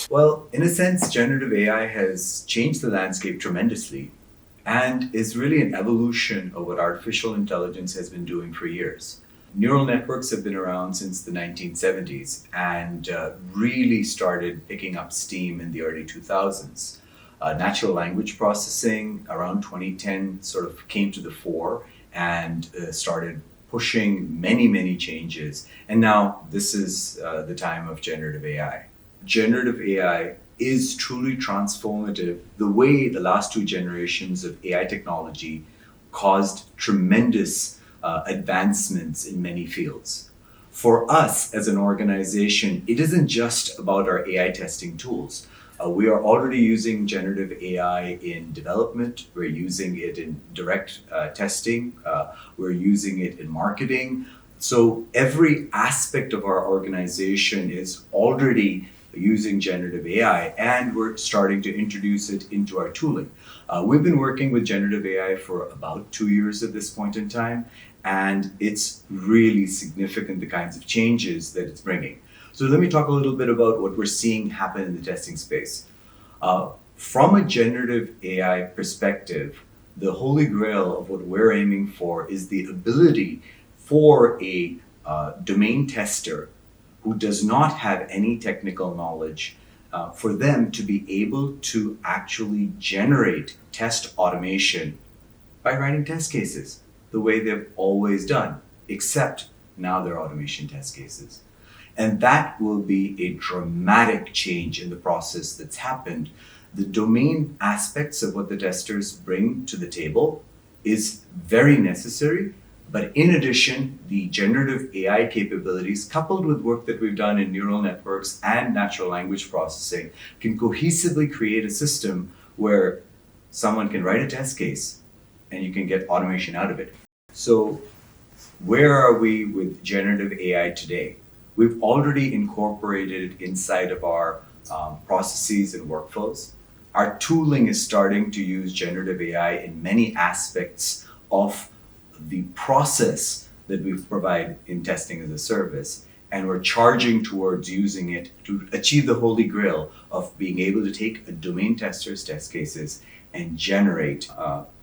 Well, in a sense, generative AI has changed the landscape tremendously and is really an evolution of what artificial intelligence has been doing for years. Neural networks have been around since the 1970s and really started picking up steam in the early 2000s. Natural language processing around 2010 sort of came to the fore and started pushing many changes. And now this is the time of generative AI. Generative AI is truly transformative. The way the last two generations of AI technology caused tremendous advancements in many fields. For us as an organization, it isn't just about our AI testing tools. We are already using generative AI in development. We're using it in direct testing. We're using it in marketing. So every aspect of our organization is already using generative AI, and we're starting to introduce it into our tooling. We've been working with generative AI for about 2 years at this point in time, and it's really significant the kinds of changes that it's bringing. So let me talk a little bit about what we're seeing happen in the testing space. From a generative AI perspective, the holy grail of what we're aiming for is the ability for a domain tester who does not have any technical knowledge, for them to be able to actually generate test automation by writing test cases the way they've always done, except now they're automation test cases. And that will be a dramatic change in the process that's happened. The domain aspects of what the testers bring to the table is very necessary. But in addition, the generative AI capabilities, coupled with work that we've done in neural networks and natural language processing, can cohesively create a system where someone can write a test case and you can get automation out of it. So where are we with generative AI today? We've already incorporated it inside of our processes and workflows. Our tooling is starting to use generative AI in many aspects of the process that we provide in testing as a service, and we're charging towards using it to achieve the holy grail of being able to take a domain tester's test cases and generate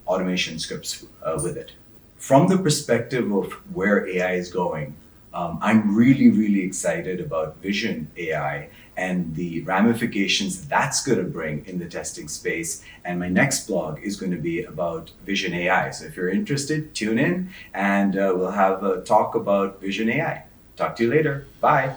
automation scripts with it. From the perspective of where AI is going, I'm really excited about Vision AI and the ramifications that's going to bring in the testing space. And my next blog is going to be about Vision AI. So if you're interested, tune in and we'll have a talk about Vision AI. Talk to you later. Bye.